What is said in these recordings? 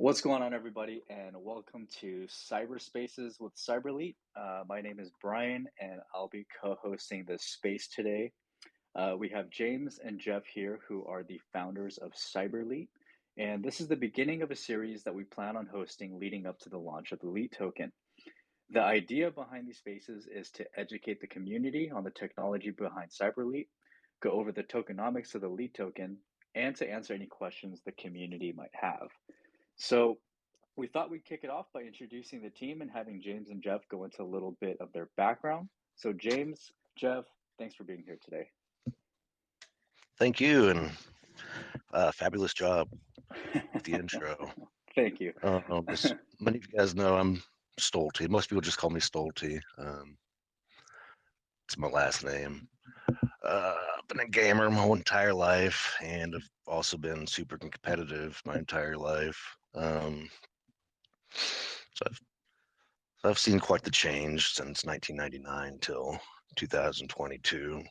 What's going on, everybody, and welcome to Cyberspaces with Cyberlete. My name is Brian, and I'll be co-hosting this space today. We have James and Jeff here, who are the founders of Cyberlete, and this is the beginning of a series that we plan on hosting leading up to the launch of the LEET token. The idea behind these spaces is to educate the community on the technology behind Cyberlete, go over the tokenomics of the LEET token, and to answer any questions the community might have. So we thought we'd kick it off by introducing the team and having James and Jeff go into a little bit of their background. So James, Jeff, thanks for being here today. Thank you, and fabulous job with the intro. Thank you. As many of you guys know, I'm Stolte. Most people just call me Stolte. It's my last name. I've been a gamer my whole entire life, and I've also been super competitive my entire life. So I've seen quite the change since 1999 till 2022.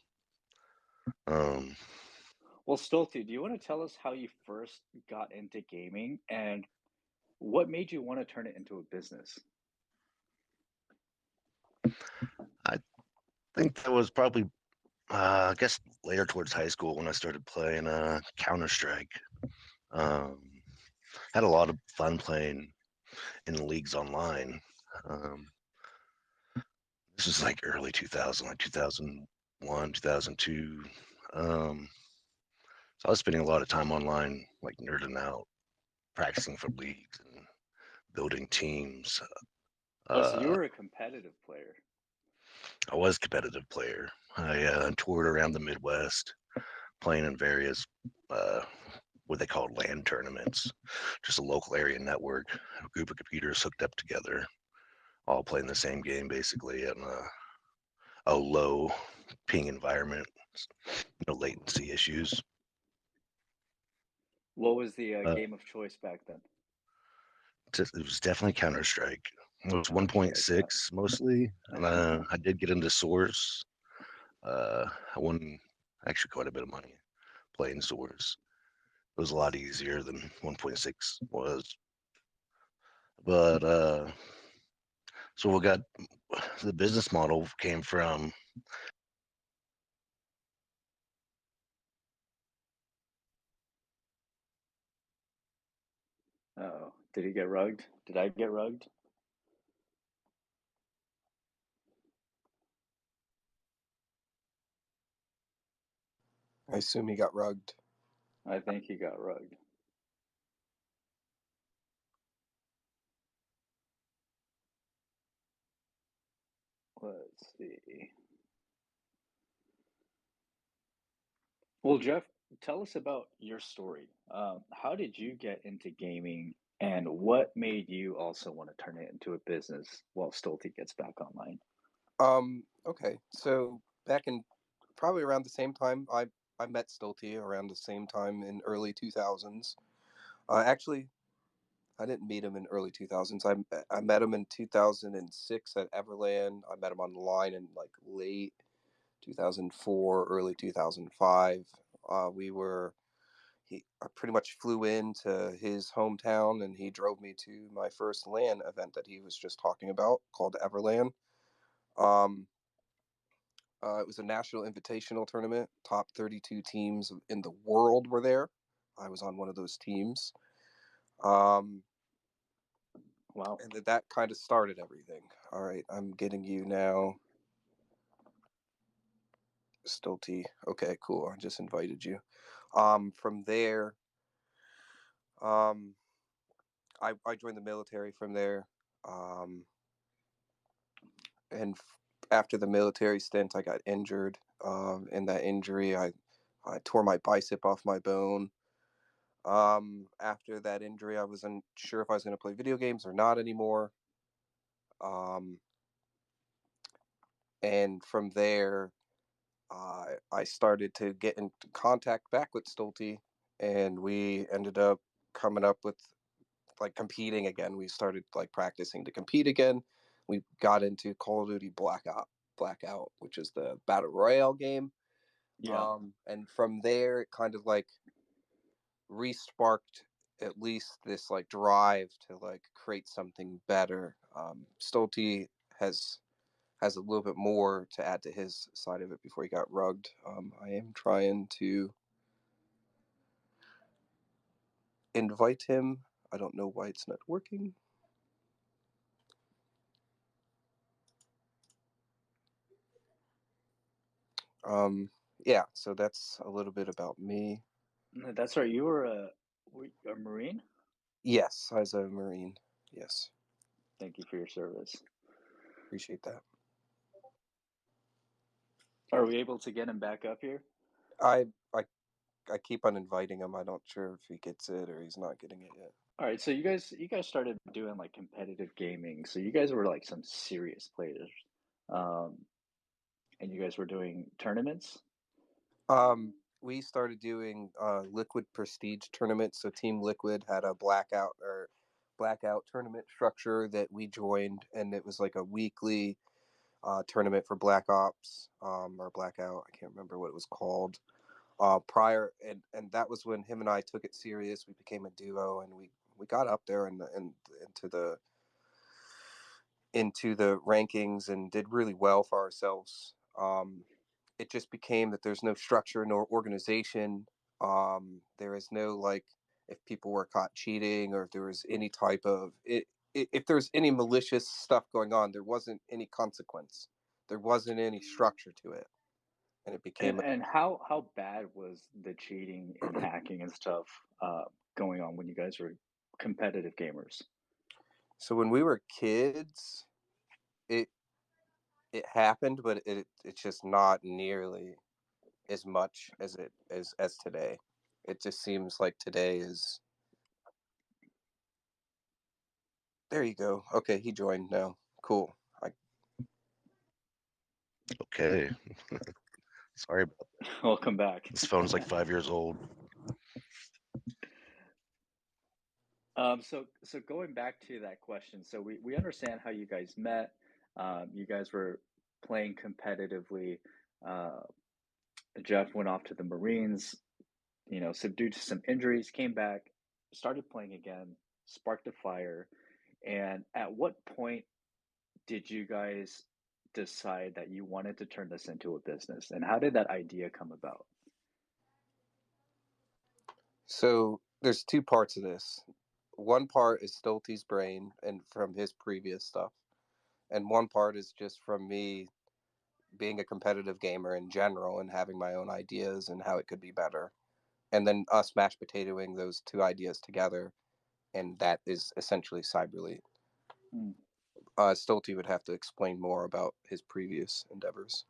Well, Stolte, do you want to tell us how you first got into gaming and what made you want to turn it into a business? I think that was probably, I guess, later towards high school when I started playing Counter-Strike. Had a lot of fun playing in leagues online. Um, this was like early 2000, like 2001, 2002. So I was spending a lot of time online, like nerding out, practicing for leagues and building teams. Oh, so you Uh, were a competitive player. I was a competitive player. I toured around the Midwest, playing in various what they called LAN tournaments, just a local area network, a group of computers hooked up together, all playing the same game basically in a low ping environment, no latency issues. What was the Uh, game of choice back then? it was definitely Counter Strike. It was Okay, got 1.6 mostly, and it. I did get into Source. I won actually quite a bit of money playing Source. It was a lot easier than 1.6 was. But so we got the business model came from Oh, did he get rugged? Did I get rugged? I assume he got rugged. I think he got rugged. Let's see. Well, Jeff, tell us about your story. How did you get into gaming, and what made you also want to turn it into a business while Stolte gets back online? Okay. So back in probably around the same time, I met Stolte around the same time in early 2000s. Actually, I didn't meet him in early 2000s. I met him in 2006 at Everland. I met him online in like late 2004, early 2005. We were he I pretty much flew into his hometown and he drove me to my first LAN event that he was just talking about called Everland. Um, it was a national invitational tournament. Top 32 teams in the world were there. I was on one of those teams. Um, Wow. and that kind of started everything. All right, I'm getting you now. Still T. Okay, cool. I just invited you. From there, um, I joined the military from there. Um, and after the military stint, I got injured. In that injury, I tore my bicep off my bone. After that injury, I wasn't sure if I was going to play video games or not anymore. Um, and from there, I started to get into contact back with Stolte, and we ended up coming up with like competing again. We started like practicing to compete again. We got into Call of Duty Blackout, which is the battle royale game. Yeah. And from there, it kind of like re-sparked at least this like drive to like create something better. Stolte has a little bit more to add to his side of it before he got rugged. I am trying to invite him. I don't know why it's not working. Yeah, so that's a little bit about me. That's right. You were a Marine? Yes, as a Marine. Yes. Thank you for your service. Appreciate that. Are we able to get him back up here? I keep on inviting him. I'm not sure if he gets it or he's not getting it yet. All right, so you guys started doing like competitive gaming. So you guys were like some serious players. And you guys were doing tournaments? We started doing Liquid Prestige tournaments. So Team Liquid had a blackout tournament structure that we joined, and it was like a weekly tournament for Black Ops or Blackout. I can't remember what it was called. Prior and that was when him and I took it serious. We became a duo, and we got up there and into the rankings and did really well for ourselves. It just became that there's no structure, no organization. There is no like if people were caught cheating or if there was any type of if there's any malicious stuff going on, there wasn't any consequence. There wasn't any structure to it, and it became. And how bad was the cheating and hacking and stuff going on when you guys were competitive gamers? So when we were kids, it happened, but it's just not nearly as much as it as today. It just seems like today is. There you go. Okay, he joined now. Cool. Okay. Sorry about that. Welcome back. This phone's like 5 years old. So going back to that question, so we understand how you guys met. You guys were playing competitively. Uh, Jeff went off to the Marines, subdued to some injuries, came back, started playing again, sparked a fire. And at what point did you guys decide that you wanted to turn this into a business? And how did that idea come about? So there's two parts of this. One part is Stolte's brain and from his previous stuff, and one part is just from me being a competitive gamer in general and having my own ideas and how it could be better. And then us mashed potatoing those two ideas together, and that is essentially Cyberlete. Hmm. Stolte would have to explain more about his previous endeavors.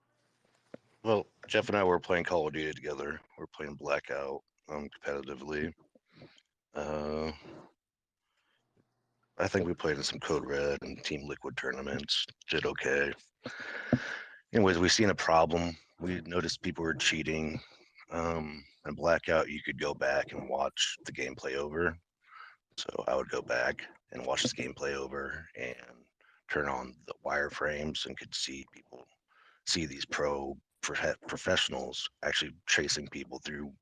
Well, Jeff and I were playing Call of Duty together. We're playing Blackout competitively. I think we played in some Code Red and Team Liquid tournaments. Did okay. Anyways, we seen a problem. We noticed people were cheating. And Blackout, you could go back and watch the gameplay over. So I would go back and watch this gameplay over and turn on the wireframes and could see these professionals actually chasing people through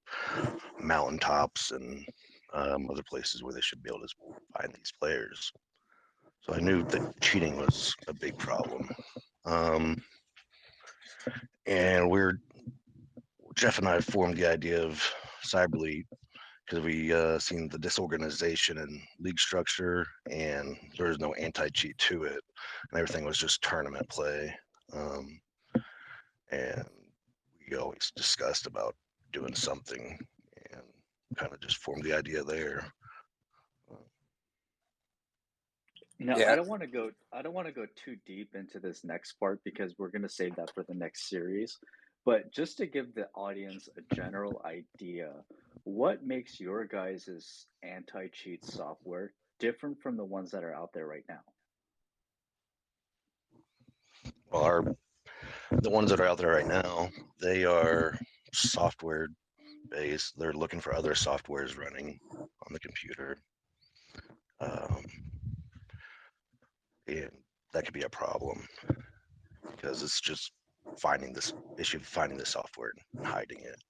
mountaintops and other places where they should be able to find these players. So I knew that cheating was a big problem. And Jeff and I formed the idea of Cyberlete because we seen the disorganization and league structure, and there was no anti-cheat to it, and everything was just tournament play. And we always discussed about doing something, and kind of just formed the idea there. Now, Yeah. I don't want to go too deep into this next part because we're going to save that for the next series. But just to give the audience a general idea, what makes your guys' anti-cheat software different from the ones that are out there right now? Well, the ones that are out there right now, they are software based. They're looking for other softwares running on the computer. And that could be a problem because it's just finding the software and hiding it.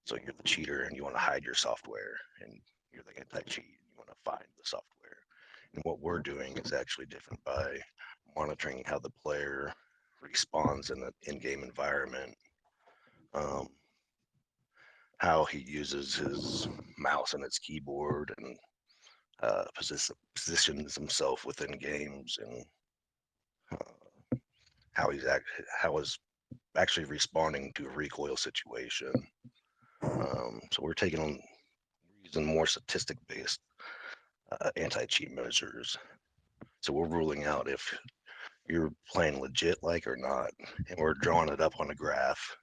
So you're the cheater and you want to hide your software, and you're the anti-cheat. You And what we're doing is actually different by monitoring how the player responds in the in-game environment, how he uses his mouse and his keyboard, and positions himself within games, and how he's actually responding to a recoil situation. So we're using more statistic-based anti-cheat measures. So we're ruling out if you're playing legit like or not, and we're drawing it up on a graph,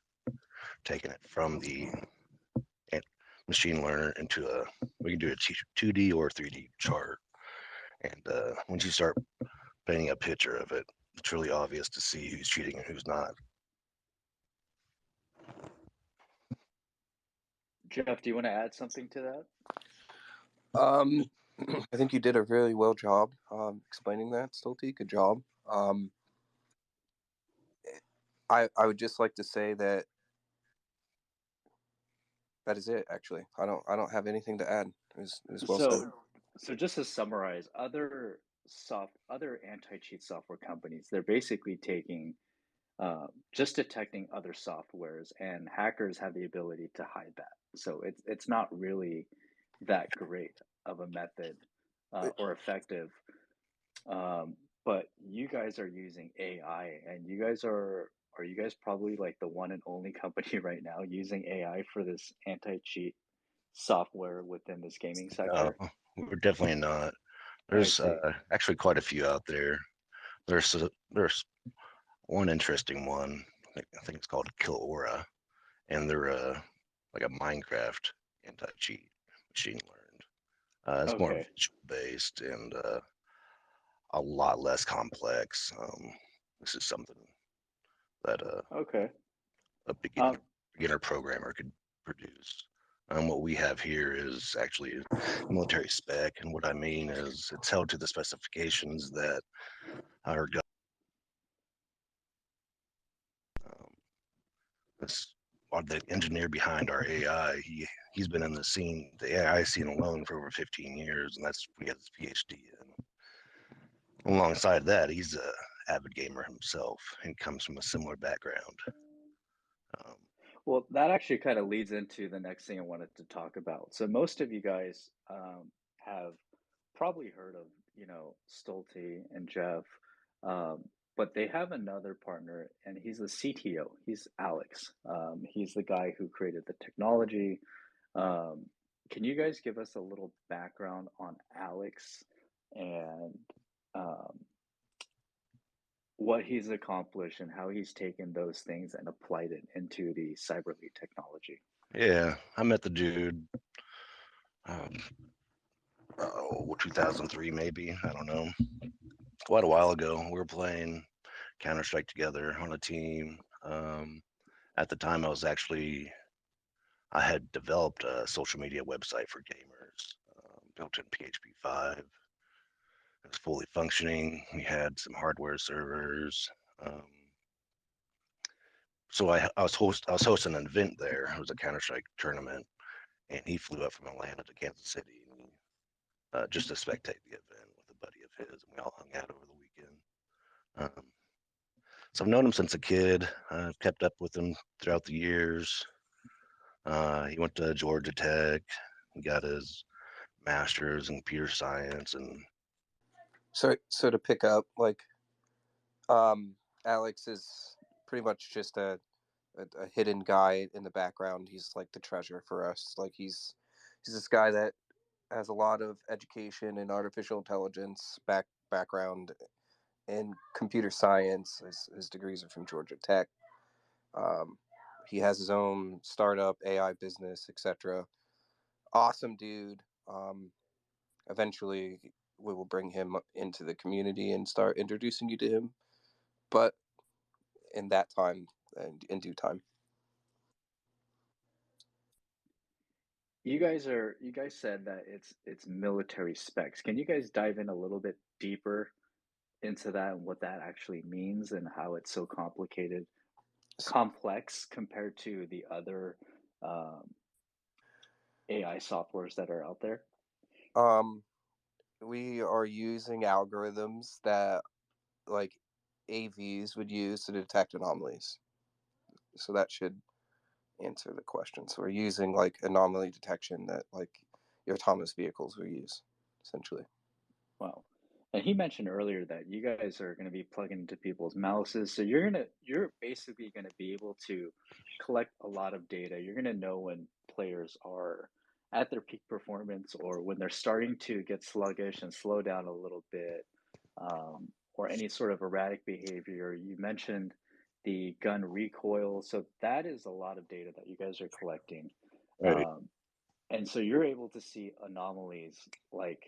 taking it from the machine learner into we can do a 2D or 3D chart. And once you start painting a picture of it, it's really obvious to see who's cheating and who's not. Jeff, do you want to add something to that? I think you did a really well job explaining that, Stolte. Good job. I would just like to say that is it. Actually, I don't have anything to add. It was well said. So just to summarize, other anti-cheat software companies, they're basically taking just detecting other softwares, and hackers have the ability to hide that. So it's not really that great of a method or effective. But you guys are using AI, and are you guys probably like the one and only company right now using AI for this anti-cheat software within this gaming sector? We're definitely not. I There's see. actually quite a few out there. There's one interesting one. I think it's called Killora, and they're like a Minecraft anti-cheat machine learned. It's more Okay. visual based and a lot less complex. This is something that Okay. a beginner programmer could produce. What we have here is actually military spec, and what I mean is it's held to the specifications that are this the engineer behind our AI. He's been in the AI scene alone for over 15 years, and that's what he has his PhD in. Alongside that, he's a avid gamer himself and comes from a similar background. Well, that actually kind of leads into the next thing I wanted to talk about. So most of you guys have probably heard of, Stolte and Jeff, but they have another partner, and he's the CTO. He's Alex. He's the guy who created the technology. Um, can you guys give us a little background on Alex and um, what he's accomplished and how he's taken those things and applied it into the Cyberlete technology? Yeah, I met the dude. 2003 maybe, I don't know, quite a while ago. We were playing Counter-Strike together on a team. At the time I had developed a social media website for gamers, built in PHP 5. It was fully functioning. We had some hardware servers. So I was hosting an event there. It was a Counter-Strike tournament, and he flew up from Atlanta to Kansas City just to spectate the event with a buddy of his, and we all hung out over the weekend. So I've known him since a kid. I've kept up with him throughout the years. He went to Georgia Tech. He got his master's in computer science, and So to pick up, Alex is pretty much just a hidden guy in the background. He's like the treasure for us. Like he's this guy that has a lot of education in artificial intelligence background in computer science. His degrees are from Georgia Tech. Um, he has his own startup, AI business, etc. Awesome dude. Eventually, we will bring him into the community and start introducing you to him. But in that time, and in due time. You guys said that it's military specs. Can you guys dive in a little bit deeper into that and what that actually means and how it's so complex compared to the other AI softwares that are out there? Um, We are using algorithms that like AVs would use to detect anomalies. So that should answer the question. So we're using like anomaly detection that like your autonomous vehicles will use, essentially. Wow. And he mentioned earlier that you guys are going to be plugging into people's mouses. So you're basically going to be able to collect a lot of data. You're going to know when players are at their peak performance or when they're starting to get sluggish and slow down a little bit, or any sort of erratic behavior. You mentioned the gun recoil. So that is a lot of data that you guys are collecting. Right. And so you're able to see anomalies like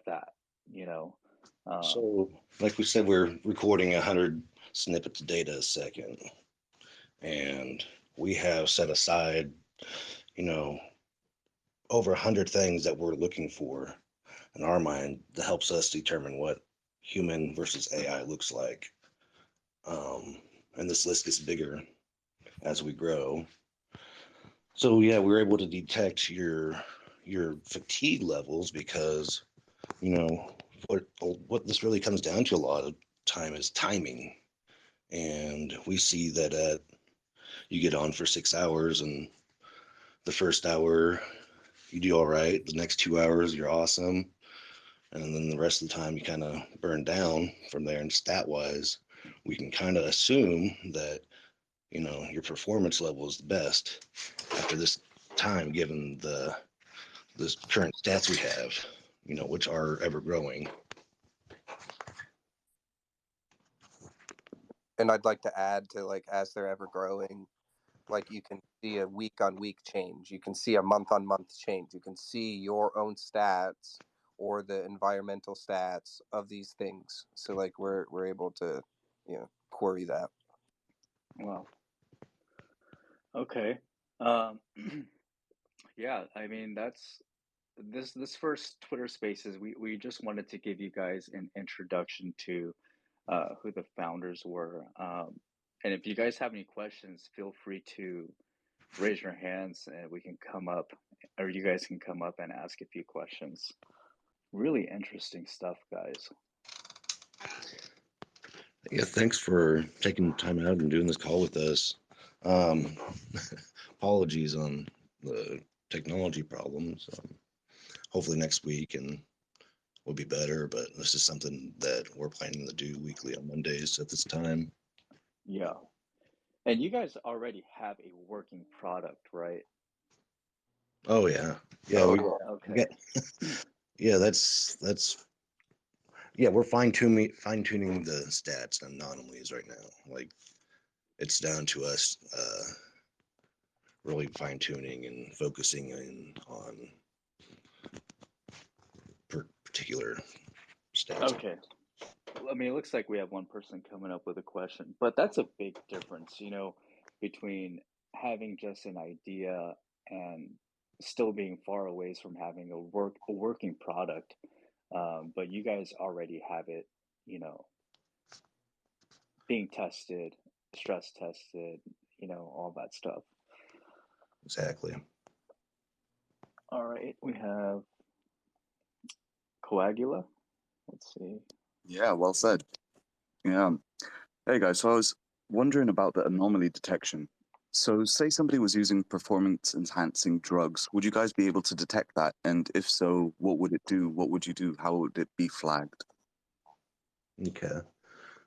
that, you know. So, like we said, we're recording 100 snippets of data a second, and we have set aside, you know, over 100 things that we're looking for in our mind that helps us determine what human versus AI looks like. And this list gets bigger as we grow. So yeah, we're able to detect your fatigue levels because what this really comes down to a lot of time is timing. And we see that you get on for 6 hours, and the first hour you do all right. The next 2 hours you're awesome, and then the rest of the time you kind of burn down from there. And stat wise, we can kind of assume that your performance level is the best after this time, given the current stats we have, which are ever growing. And I'd like to add to like as they're ever growing, like you can see a week on week change. You can see a month on month change. You can see your own stats or the environmental stats of these things. So like we're able to, query that. Well, okay. Um, yeah, I mean that's this first Twitter Spaces. We just wanted to give you guys an introduction to who the founders were. And if you guys have any questions, feel free to raise your hands and we can come up, or you guys can come up and ask a few questions. Really interesting stuff, guys. Yeah, thanks for taking time out and doing this call with us. Um, Apologies on the technology problems. Hopefully next week and will be better, but this is something that we're planning to do weekly on Mondays at this time. Yeah. And you guys already have a working product, right? Oh yeah, yeah, Oh we yeah. Okay. yeah, that's yeah, we're fine tuning the stats and anomalies right now. Like it's down to us really fine tuning and focusing in on particular stats. Okay. I mean, it looks like we have one person coming up with a question, but that's a big difference, between having just an idea and still being far away from having a working product. But you guys already have it, you know, being tested, stress tested, all that stuff. Exactly. All right, we have Coagula. Let's see. Yeah, well said. Yeah. Hey guys, so I was wondering about the anomaly detection. So say somebody was using performance enhancing drugs, would you guys be able to detect that? And if so, what would it do? What would you do? How would it be flagged? Okay.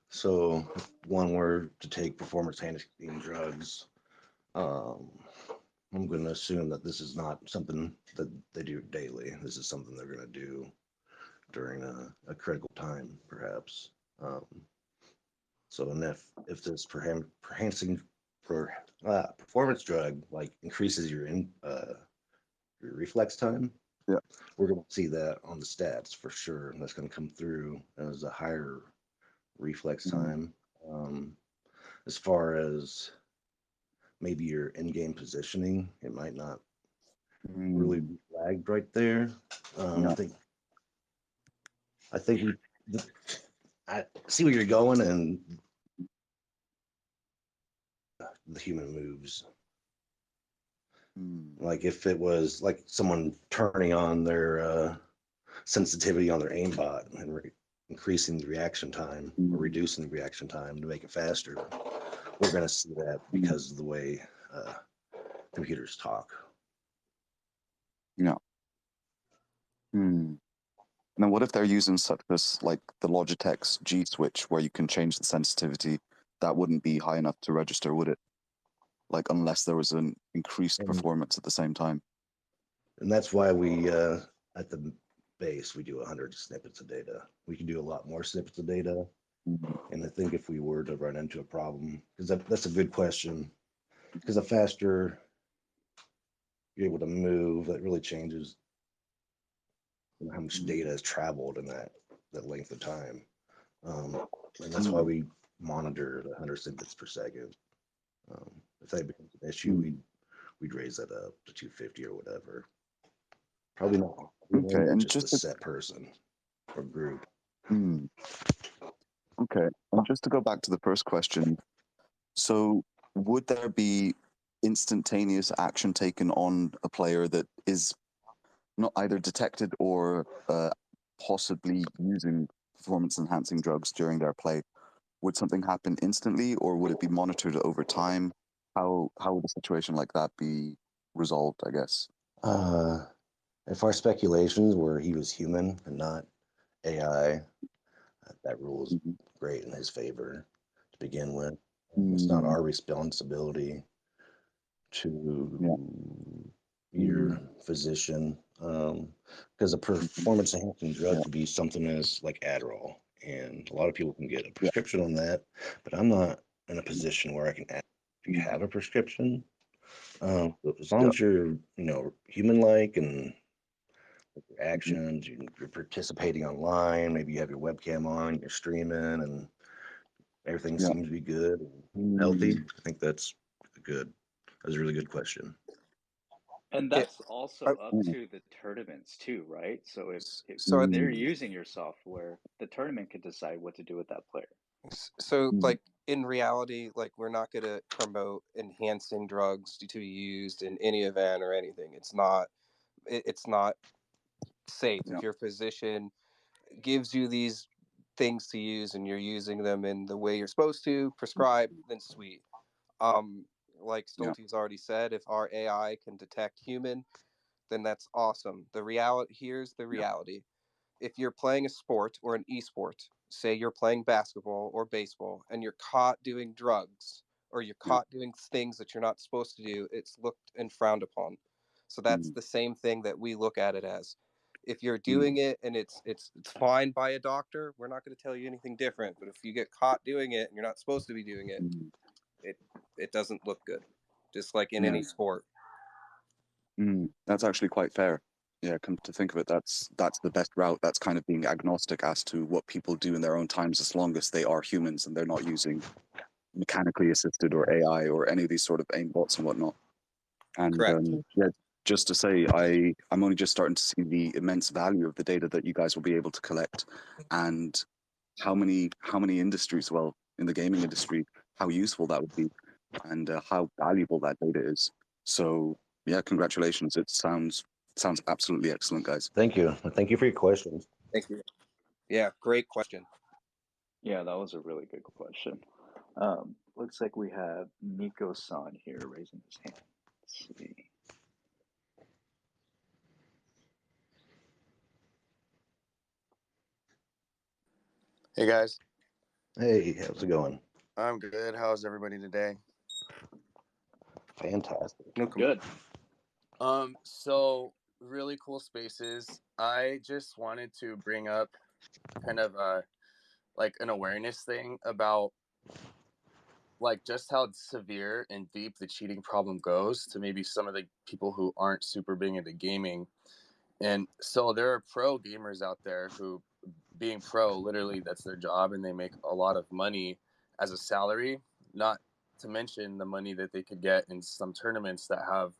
So one were to take performance enhancing drugs. Um, I'm going to assume that this is not something that they do daily. This is something they're going to do during a critical time, perhaps. Um, so, and if this enhancing performance drug like increases your reflex time, Yeah. we're going to see that on the stats for sure. And that's going to come through as a higher reflex time. As far as maybe your in-game positioning, it might not really be flagged right there. Yeah. I think I see where you're going, and the human moves. Like if it was like someone turning on their sensitivity on their aimbot and increasing the reaction time or reducing the reaction time to make it faster. We're going to see that because of the way computers talk. Yeah. Now, what if they're using such as like the Logitech's G switch, where you can change the sensitivity? That wouldn't be high enough to register, would it? Like, unless there was an increased performance at the same time. And that's why we, at the base, we do 100 snippets of data. We can do a lot more snippets of data. And I think if we were to run into a problem, because that's a good question, because the faster you're able to move, that really changes how much data has traveled in that length of time. And that's why we monitor the 100 snippets per second. If that becomes an issue, we'd raise that up to 250 or whatever. Probably not. Okay, and just a set person or group. Okay, and just to go back to the first question, so would there be instantaneous action taken on a player that is not either detected or possibly using performance-enhancing drugs during their play? Would something happen instantly, or would it be monitored over time? How would a situation like that be resolved, I guess? If our speculations were he was human and not AI, that rule is great in his favor to begin with. It's not our responsibility to your physician, because a performance enhancing drug could be something as like Adderall, and a lot of people can get a prescription on that, but I'm not in a position where I can ask if you have a prescription. As long as you're, human-like and your actions, you're participating online, maybe you have your webcam on, you're streaming, and everything seems to be good and healthy. I think that's a really good question. And that's also up to the tournaments too, right? So if they're using your software, the tournament can decide what to do with that player. So like in reality, like we're not going to promote enhancing drugs to be used in any event or anything. It's not safe. If your physician gives you these things to use and you're using them in the way you're supposed to prescribe, then sweet. Like Stolte's already said, if our AI can detect human, then that's awesome. Here's the reality. If you're playing a sport or an esport, say you're playing basketball or baseball, and you're caught doing drugs or you're caught doing things that you're not supposed to do, it's looked and frowned upon. So that's the same thing that we look at it as. If you're doing it and it's fine by a doctor, we're not going to tell you anything different. But if you get caught doing it and you're not supposed to be doing it, it doesn't look good. Just like in any sport. That's actually quite fair. Yeah, come to think of it, that's the best route. That's kind of being agnostic as to what people do in their own times, as long as they are humans and they're not using mechanically assisted or AI or any of these sort of aimbots and whatnot. And just to say, I'm only just starting to see the immense value of the data that you guys will be able to collect, and how many industries, well, in the gaming industry, how useful that would be, and how valuable that data is. So yeah, congratulations. It sounds absolutely excellent, guys. Thank you. Thank you for your questions. Thank you. Yeah, great question. Yeah, that was a really good question. Looks like we have Nico-san here raising his hand. Let's see. Hey guys. Hey, how's it going? I'm good. How's everybody today? Fantastic. Good. So really cool spaces. I just wanted to bring up kind of like an awareness thing about like just how severe and deep the cheating problem goes to maybe some of the people who aren't super big into gaming. And so there are pro gamers out there who, being pro, literally that's their job, and they make a lot of money as a salary, not to mention the money that they could get in some tournaments that have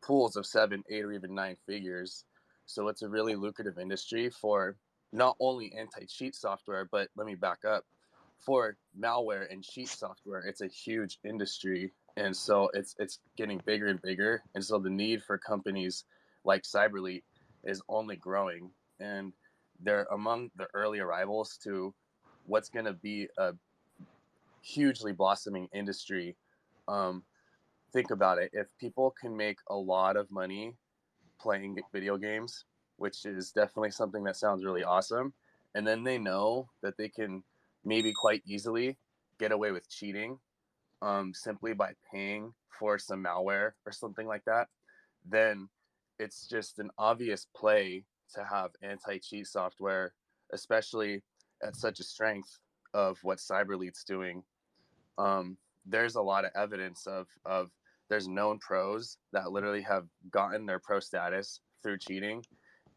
pools of 7, 8, or even 9 figures. So it's a really lucrative industry for not only anti-cheat software, but let me back up. For malware and cheat software, it's a huge industry, and so it's getting bigger and bigger. And so the need for companies like Cyberlete is only growing. and they're among the early arrivals to what's going to be a hugely blossoming industry. Think about it. If people can make a lot of money playing video games, which is definitely something that sounds really awesome, and then they know that they can maybe quite easily get away with cheating simply by paying for some malware or something like that, then it's just an obvious play to have anti-cheat software, especially at such a strength of what Cyberlete's doing. There's a lot of evidence of there's known pros that literally have gotten their pro status through cheating,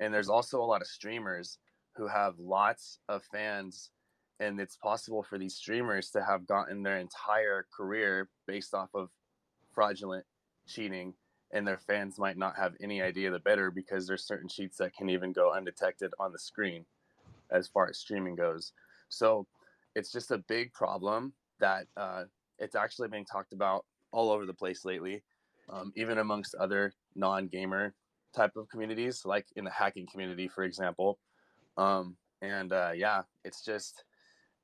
and there's also a lot of streamers who have lots of fans, and it's possible for these streamers to have gotten their entire career based off of fraudulent cheating, and their fans might not have any idea the better because there's certain cheats that can even go undetected on the screen as far as streaming goes. So it's just a big problem that it's actually being talked about all over the place lately, even amongst other non-gamer type of communities, like in the hacking community, for example. Yeah,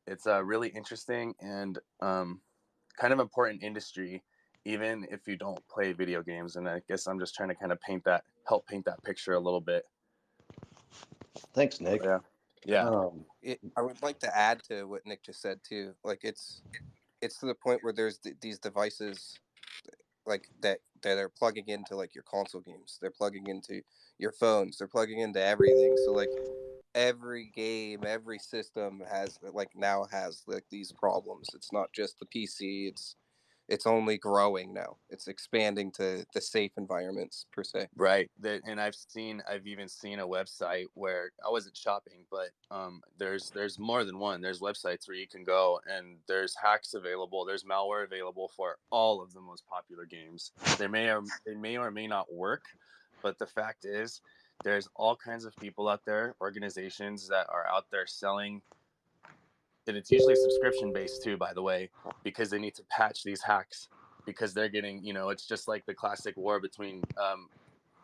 it's a really interesting and kind of important industry, even if you don't play video games. And I guess I'm just trying to kind of help paint that picture a little bit. Thanks, Nick. Yeah. I would like to add to what Nick just said too. Like it's to the point where there's these devices like that are plugging into like your console games. They're plugging into your phones. They're plugging into everything. So like every game, every system has now has like these problems. It's not just the PC. It's only growing now. It's expanding to the safe environments per se. Right. And I've even seen a website where I wasn't shopping, but there's more than one. There's websites where you can go and there's hacks available. There's malware available for all of the most popular games. They may or may not work, but the fact is there's all kinds of people out there, organizations that are out there selling, and it's usually subscription based too, by the way, because they need to patch these hacks because they're getting, it's just like the classic war between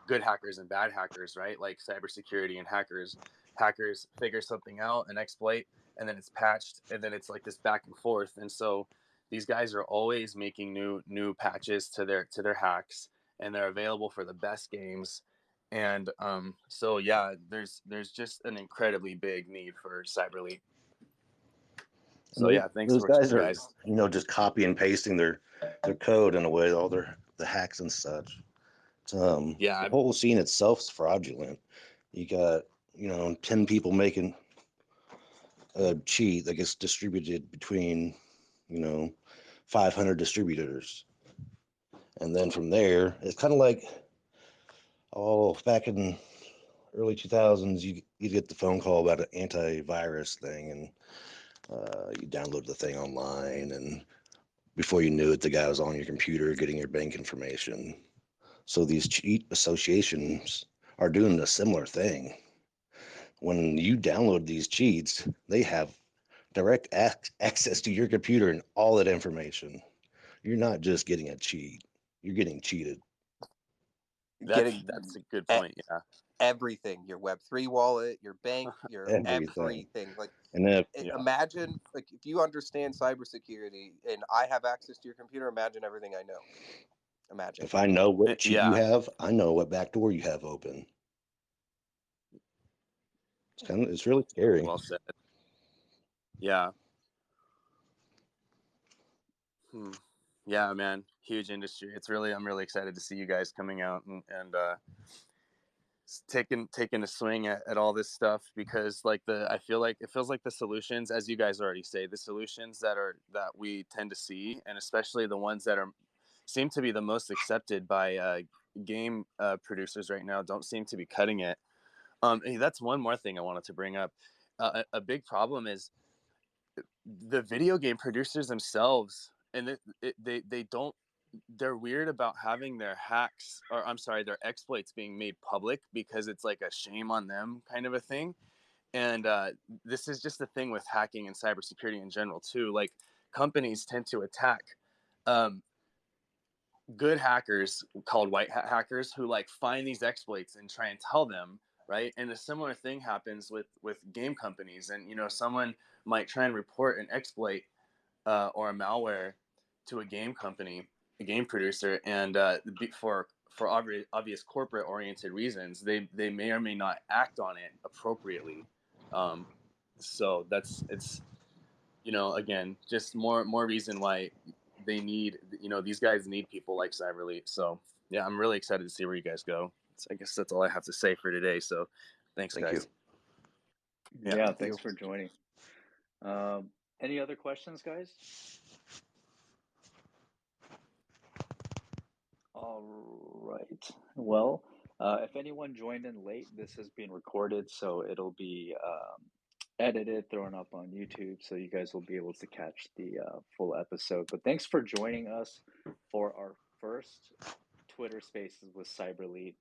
good hackers and bad hackers, right? Like cybersecurity and hackers. Hackers figure something out, an exploit, and then it's patched, and then it's like this back and forth. And so these guys are always making new patches to their hacks, and they're available for the best games. And so yeah, there's just an incredibly big need for Cyberlete. So yeah, thanks those for guys guys. are, just copy and pasting their code in a way, all the hacks and such. The whole scene itself is fraudulent. You got 10 people making a cheat that gets distributed between 500 distributors, and then from there it's kind of like back in early 2000s you get the phone call about an antivirus thing, and you download the thing online, and before you knew it, the guy was on your computer getting your bank information. So these cheat associations are doing a similar thing. When you download these cheats, they have direct access to your computer and all that information. You're not just getting a cheat, you're getting cheated. That's a good point. Yeah. Everything, your Web3 wallet, your bank, your everything. Like, and imagine like if you understand cybersecurity and I have access to your computer, imagine everything I know. Imagine. If I know what cheat you have, I know what backdoor you have open. It's really scary. Well said. Yeah. Yeah, man, huge industry. I'm really excited to see you guys coming out and taking a swing at all this stuff, because it feels like the solutions, as you guys already say, the solutions that we tend to see, and especially the ones that seem to be the most accepted by game producers right now, don't seem to be cutting it. That's one more thing I wanted to bring up. A big problem is the video game producers themselves, and they don't, they're weird about having their hacks, or I'm sorry, their exploits being made public, because it's like a shame on them kind of a thing. And this is just the thing with hacking and cybersecurity in general too. Like, companies tend to attack good hackers, called white hat hackers, who like find these exploits and try and tell them, right? And a similar thing happens with game companies, and someone might try and report an exploit or a malware to a game company, a game producer, and for obvious corporate oriented reasons, they may or may not act on it appropriately. So it's again, just more reason why they need, these guys need people like Cyberlete. So yeah, I'm really excited to see where you guys go. So I guess that's all I have to say for today. So thanks, Thank guys. you. Yeah, thanks for joining. Any other questions, guys? All right. Well, if anyone joined in late, this has been recorded, so it'll be edited, thrown up on YouTube, so you guys will be able to catch the full episode. But thanks for joining us for our first Twitter Spaces with Cyberlete.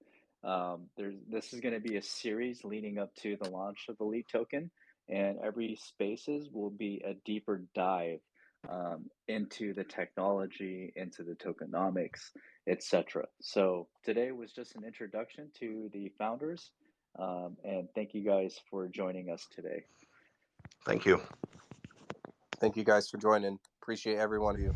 This is going to be a series leading up to the launch of the LEET token, and every Spaces will be a deeper dive into the technology, into the tokenomics, etc. So today was just an introduction to the founders, and thank you guys for joining us today. Thank you. Thank you guys for joining. Appreciate every one of you.